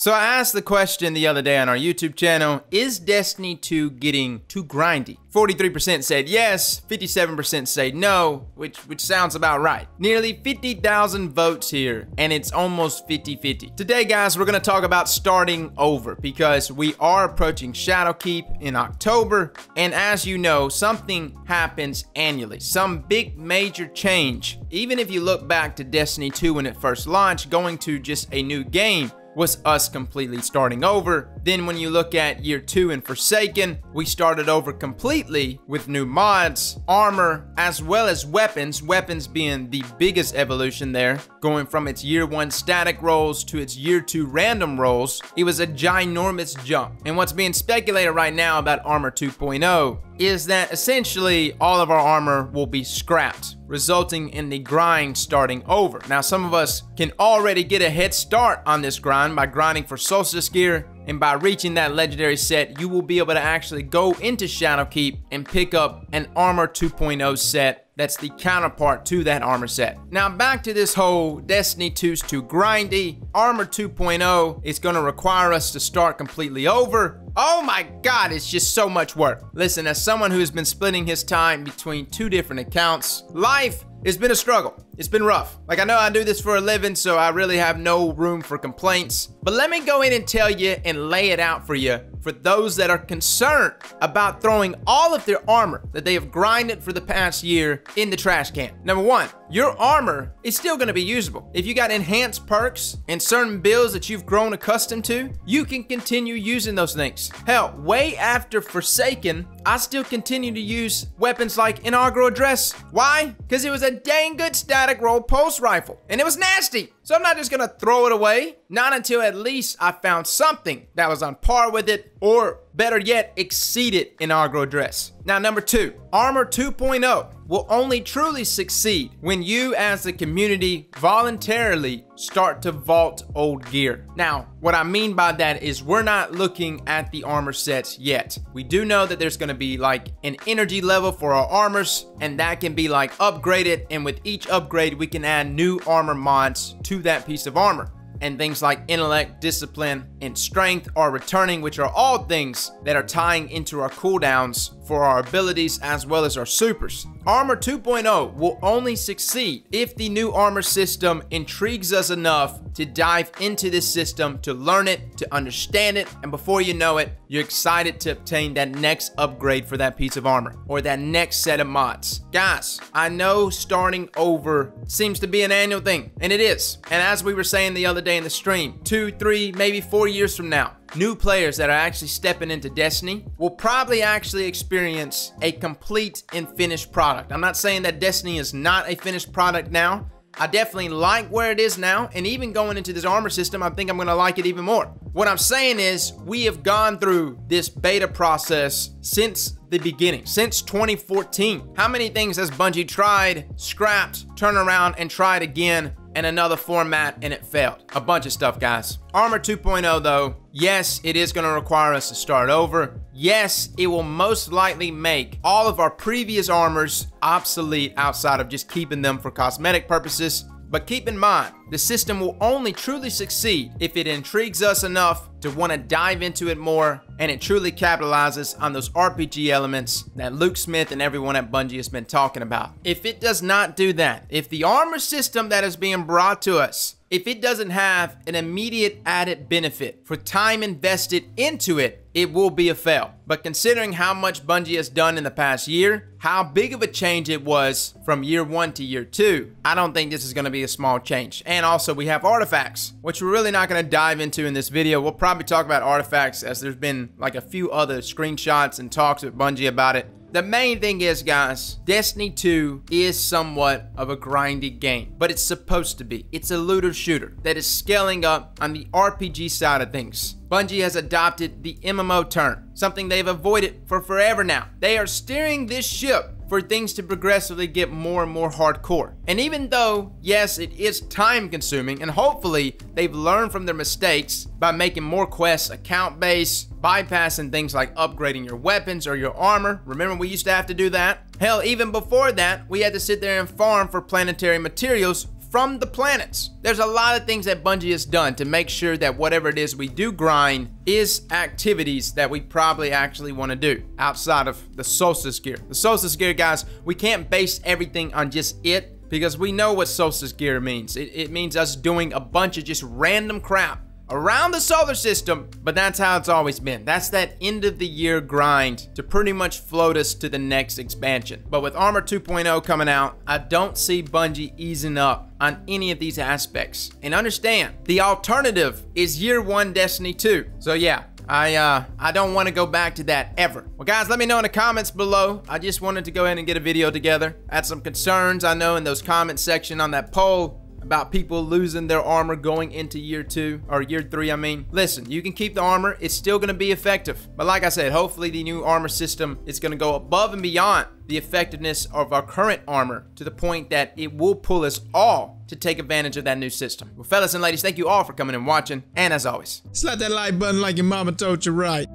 So I asked the question the other day on our YouTube channel, is Destiny 2 getting too grindy? 43% said yes, 57% say no, which sounds about right. Nearly 50,000 votes here, and it's almost 50-50. Today, guys, we're gonna talk about starting over because we are approaching Shadowkeep in October, and as you know, something happens annually, some big major change. Even if you look back to Destiny 2 when it first launched, going to just a new game was us completely starting over. Then when you look at year 2 in Forsaken, we started over completely with new mods, armor, as well as weapons, weapons being the biggest evolution there, going from its year 1 static rolls to its year 2 random rolls. It was a ginormous jump. And what's being speculated right now about Armor 2.0 is that essentially all of our armor will be scrapped, resulting in the grind starting over. Now, some of us can already get a head start on this grind by grinding for Solstice gear, and by reaching that legendary set, you will be able to actually go into Shadowkeep and pick up an Armor 2.0 set that's the counterpart to that armor set. Now back to this whole Destiny 2's too grindy. Armor 2.0 is gonna require us to start completely over. Oh my God, it's just so much work. Listen, as someone who has been splitting his time between 2 different accounts, life has been a struggle. It's been rough. Like, I know I do this for a living, so I really have no room for complaints. But let me go in and tell you and lay it out for you, for those that are concerned about throwing all of their armor that they have grinded for the past year in the trash can. Number 1, your armor is still gonna be usable. If you got enhanced perks and certain builds that you've grown accustomed to, you can continue using those things. Hell, way after Forsaken, I still continue to use weapons like Inaugural Address. Why? Because it was a dang good static roll pulse rifle, and it was nasty. So I'm not just gonna throw it away, not until at least I found something that was on par with it, or better yet, exceeded Inaugural Address. Now, number 2, Armor 2.0 will only truly succeed when you as the community voluntarily start to vault old gear. Now, what I mean by that is we're not looking at the armor sets yet. We do know that there's gonna be like an energy level for our armors, and that can be like upgraded, and with each upgrade, we can add new armor mods to that piece of armor. And things like intellect, discipline, and strength are returning, which are all things that are tying into our cooldowns for our abilities as well as our supers. Armor 2.0 will only succeed if the new armor system intrigues us enough to dive into this system, to learn it, to understand it, and before you know it, you're excited to obtain that next upgrade for that piece of armor or that next set of mods. Guys, I know starting over seems to be an annual thing, and it is. And as we were saying the other day in the stream, 2, 3, maybe 4 years from now, new players that are actually stepping into Destiny will probably actually experience a complete and finished product. I'm not saying that Destiny is not a finished product now. I definitely like where it is now, and even going into this armor system, I think I'm gonna like it even more. What I'm saying is we have gone through this beta process since the beginning, since 2014. How many things has Bungie tried, scrapped, turned around, and tried again in another format, and it failed? A bunch of stuff, guys. Armor 2.0 though, yes, it is gonna require us to start over. Yes, it will most likely make all of our previous armors obsolete outside of just keeping them for cosmetic purposes. But keep in mind, the system will only truly succeed if it intrigues us enough to want to dive into it more, and it truly capitalizes on those RPG elements that Luke Smith and everyone at Bungie has been talking about. If it does not do that, if the armor system that is being brought to us, if it doesn't have an immediate added benefit for time invested into it, it will be a fail. But considering how much Bungie has done in the past year, how big of a change it was from year 1 to year 2, I don't think this is going to be a small change. And also we have artifacts, which we're really not going to dive into in this video. We'll probably talk about artifacts as there's been like a few other screenshots and talks with Bungie about it. The main thing is, guys, Destiny 2 is somewhat of a grindy game, but it's supposed to be. It's a looter shooter that is scaling up on the RPG side of things. Bungie has adopted the MMO turn, something they've avoided for forever now. They are steering this ship for things to progressively get more and more hardcore. And even though, yes, it is time consuming, and hopefully they've learned from their mistakes by making more quests account-based, bypassing things like upgrading your weapons or your armor. Remember, we used to have to do that. Hell, even before that, we had to sit there and farm for planetary materials from the planets. There's a lot of things that Bungie has done to make sure that whatever it is we do grind is activities that we probably actually want to do outside of the solstice gear. The solstice gear, guys, we can't base everything on just it, because we know what solstice gear means. It means us doing a bunch of just random crap around the solar system, but that's how it's always been. That's that end of the year grind to pretty much float us to the next expansion. But with Armor 2.0 coming out, I don't see Bungie easing up on any of these aspects. And understand, the alternative is year 1 Destiny 2. So yeah, I don't want to go back to that ever. Well, guys, let me know in the comments below. I just wanted to go ahead and get a video together. I had some concerns, I know, in those comment section on that poll about people losing their armor going into year 2, or year 3, I mean. Listen, you can keep the armor, it's still gonna be effective. But like I said, hopefully the new armor system is gonna go above and beyond the effectiveness of our current armor to the point that it will pull us all to take advantage of that new system. Well, fellas and ladies, thank you all for coming and watching, and as always, slap that like button like your mama told you right.